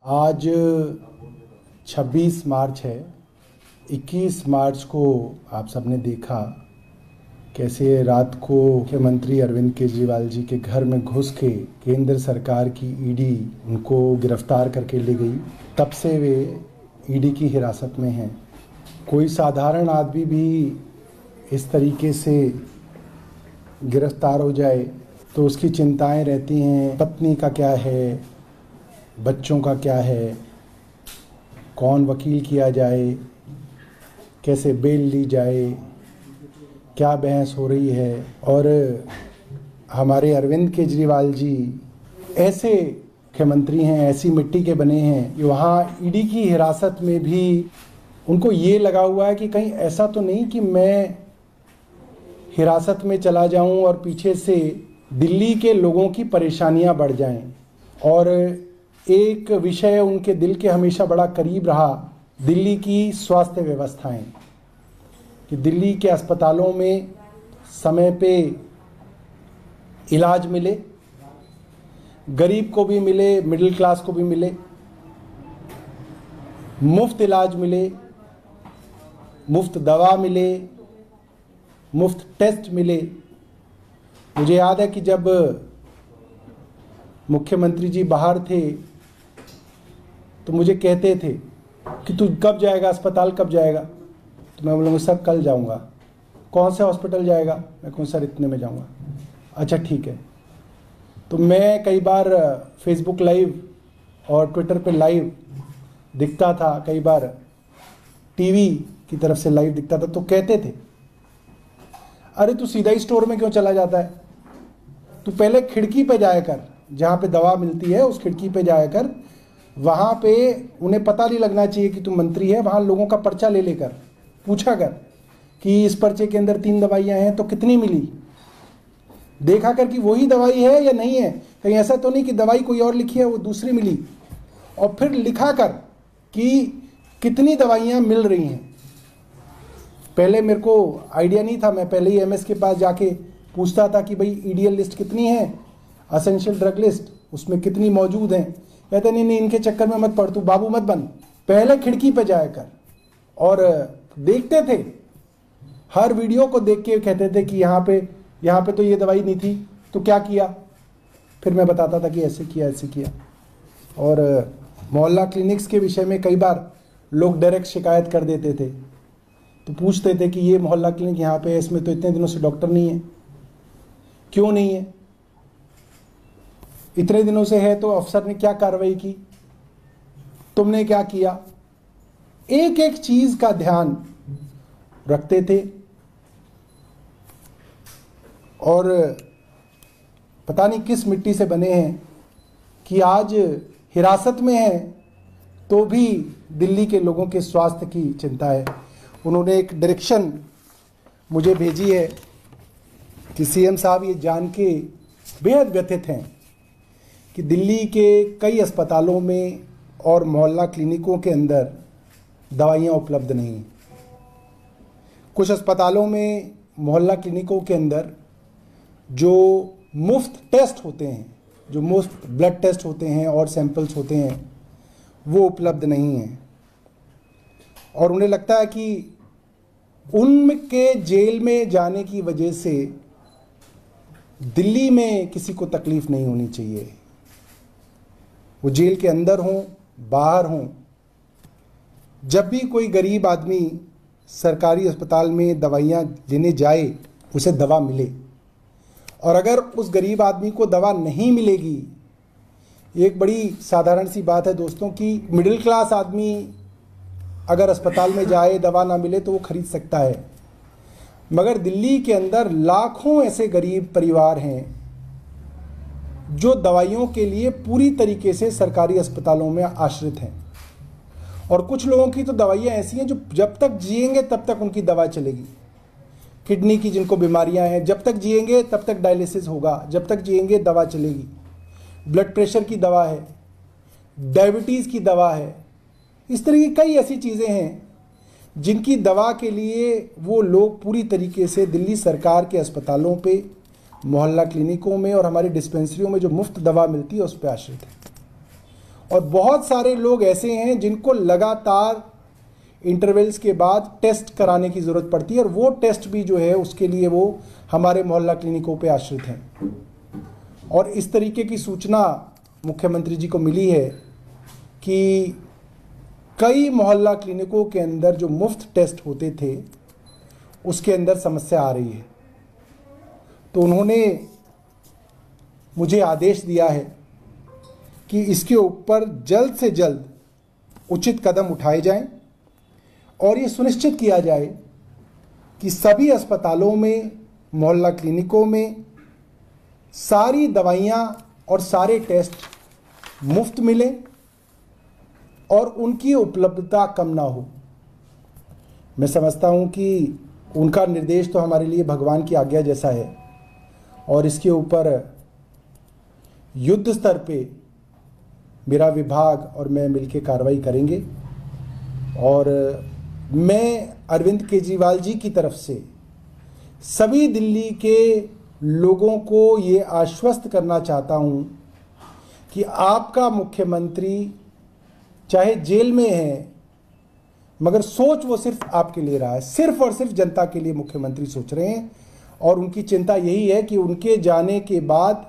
आज 26 मार्च है। 21 मार्च को आप सबने देखा कैसे रात को मुख्यमंत्री अरविंद केजरीवाल जी के घर में घुस के केंद्र सरकार की ईडी उनको गिरफ्तार करके ले गई। तब से वे ईडी की हिरासत में हैं। कोई साधारण आदमी भी इस तरीके से गिरफ्तार हो जाए तो उसकी चिंताएं रहती हैं। पत्नी का क्या है, बच्चों का क्या है, कौन वकील किया जाए, कैसे बेल ली जाए, क्या बहस हो रही है। और हमारे अरविंद केजरीवाल जी ऐसे मुख्यमंत्री हैं, ऐसी मिट्टी के बने हैं कि वहाँ ईडी की हिरासत में भी उनको ये लगा हुआ है कि कहीं ऐसा तो नहीं कि मैं हिरासत में चला जाऊं और पीछे से दिल्ली के लोगों की परेशानियां बढ़ जाएं। और एक विषय उनके दिल के हमेशा बड़ा करीब रहा, दिल्ली की स्वास्थ्य व्यवस्थाएं, कि दिल्ली के अस्पतालों में समय पे इलाज मिले, गरीब को भी मिले, मिडिल क्लास को भी मिले, मुफ्त इलाज मिले, मुफ्त दवा मिले, मुफ्त टेस्ट मिले। मुझे याद है कि जब मुख्यमंत्री जी बाहर थे तो मुझे कहते थे कि तू कब जाएगा अस्पताल, कब जाएगा। तो मैं बोलूँगा सर कल जाऊँगा। कौन से हॉस्पिटल जाएगा? मैं कहूँ सर इतने में जाऊँगा। अच्छा ठीक है। तो मैं कई बार फेसबुक लाइव और ट्विटर पे लाइव दिखता था, कई बार टीवी की तरफ से लाइव दिखता था। तो कहते थे अरे तू सीधा ही स्टोर में क्यों चला जाता है, तू पहले खिड़की पे जाया कर, जहाँ पे दवा मिलती है उस खिड़की पे जाया कर। वहाँ पे उन्हें पता नहीं लगना चाहिए कि तू मंत्री है। वहाँ लोगों का पर्चा ले लेकर पूछा कर कि इस पर्चे के अंदर 3 दवाइयाँ हैं तो कितनी मिली, देखा कर कि वही दवाई है या नहीं है, कहीं ऐसा तो नहीं कि दवाई कोई और लिखी है वो दूसरी मिली। और फिर लिखा कर कि कितनी दवाइयाँ मिल रही हैं। पहले मेरे को आइडिया नहीं था, मैं पहले ही एमएस के पास जाके पूछता था कि भाई ईडीएल लिस्ट कितनी है, असेंशियल ड्रग लिस्ट उसमें कितनी मौजूद हैं। कहते नहीं इनके चक्कर में मत पड़, तू बाबू मत बन, पहले खिड़की पे जाया कर। और देखते थे, हर वीडियो को देख के कहते थे कि यहाँ पे तो ये दवाई नहीं थी, तो क्या किया? फिर मैं बताता था कि ऐसे किया ऐसे किया। और मोहल्ला क्लिनिक्स के विषय में कई बार लोग डायरेक्ट शिकायत कर देते थे, तो पूछते थे कि ये मोहल्ला क्लिनिक यहाँ पे है, इसमें तो इतने दिनों से डॉक्टर नहीं है, क्यों नहीं है? इतने दिनों से है तो अफसर ने क्या कार्रवाई की, तुमने क्या किया? एक एक चीज का ध्यान रखते थे। और पता नहीं किस मिट्टी से बने हैं कि आज हिरासत में हैं तो भी दिल्ली के लोगों के स्वास्थ्य की चिंता है। उन्होंने एक डायरेक्शन मुझे भेजी है कि सीएम साहब ये जान के बेहद व्यथित हैं कि दिल्ली के कई अस्पतालों में और मोहल्ला क्लिनिकों के अंदर दवाइयाँ उपलब्ध नहीं हैं। कुछ अस्पतालों में, मोहल्ला क्लिनिकों के अंदर जो मुफ्त टेस्ट होते हैं, जो मुफ्त ब्लड टेस्ट होते हैं और सैंपल्स होते हैं, वो उपलब्ध नहीं हैं। और उन्हें लगता है कि उनके जेल में जाने की वजह से दिल्ली में किसी को तकलीफ नहीं होनी चाहिए। वो जेल के अंदर हों, बाहर हों, जब भी कोई गरीब आदमी सरकारी अस्पताल में दवाइयाँ लेने जाए उसे दवा मिले। और अगर उस गरीब आदमी को दवा नहीं मिलेगी, एक बड़ी साधारण सी बात है दोस्तों कि मिडिल क्लास आदमी अगर अस्पताल में जाए, दवा ना मिले तो वो खरीद सकता है। मगर दिल्ली के अंदर लाखों ऐसे गरीब परिवार हैं जो दवाइयों के लिए पूरी तरीके से सरकारी अस्पतालों में आश्रित हैं। और कुछ लोगों की तो दवाइयाँ ऐसी हैं जो जब तक जिएंगे तब तक उनकी दवा चलेगी। किडनी की जिनको बीमारियां हैं, जब तक जिएंगे तब तक डायलिसिस होगा, जब तक जिएंगे दवा चलेगी। ब्लड प्रेशर की दवा है, डायबिटीज़ की दवा है। इस तरह की कई ऐसी चीज़ें हैं जिनकी दवा के लिए वो लोग पूरी तरीके से दिल्ली सरकार के अस्पतालों पे, मोहल्ला क्लिनिकों में और हमारी डिस्पेंसरियों में जो मुफ्त दवा मिलती है उस पर आश्रित है। और बहुत सारे लोग ऐसे हैं जिनको लगातार इंटरवल्स के बाद टेस्ट कराने की ज़रूरत पड़ती है, और वो टेस्ट भी जो है उसके लिए वो हमारे मोहल्ला क्लिनिकों पे आश्रित हैं। और इस तरीके की सूचना मुख्यमंत्री जी को मिली है कि कई मोहल्ला क्लिनिकों के अंदर जो मुफ्त टेस्ट होते थे उसके अंदर समस्या आ रही है। तो उन्होंने मुझे आदेश दिया है कि इसके ऊपर जल्द से जल्द उचित कदम उठाए जाएं और ये सुनिश्चित किया जाए कि सभी अस्पतालों में, मोहल्ला क्लिनिकों में सारी दवाइयाँ और सारे टेस्ट मुफ्त मिले और उनकी उपलब्धता कम ना हो। मैं समझता हूँ कि उनका निर्देश तो हमारे लिए भगवान की आज्ञा जैसा है, और इसके ऊपर युद्ध स्तर पे मेरा विभाग और मैं मिलकर कार्रवाई करेंगे। और मैं अरविंद केजरीवाल जी की तरफ से सभी दिल्ली के लोगों को ये आश्वस्त करना चाहता हूँ कि आपका मुख्यमंत्री चाहे जेल में है, मगर सोच वो सिर्फ आपके लिए रहा है, सिर्फ और सिर्फ जनता के लिए मुख्यमंत्री सोच रहे हैं। और उनकी चिंता यही है कि उनके जाने के बाद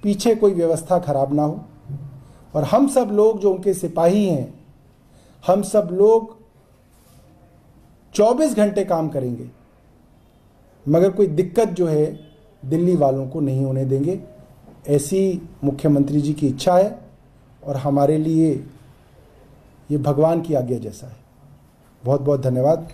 पीछे कोई व्यवस्था खराब ना हो। और हम सब लोग जो उनके सिपाही हैं, हम सब लोग 24 घंटे काम करेंगे, मगर कोई दिक्कत जो है दिल्ली वालों को नहीं होने देंगे। ऐसी मुख्यमंत्री जी की इच्छा है और हमारे लिए ये भगवान की आज्ञा जैसा है। बहुत बहुत धन्यवाद।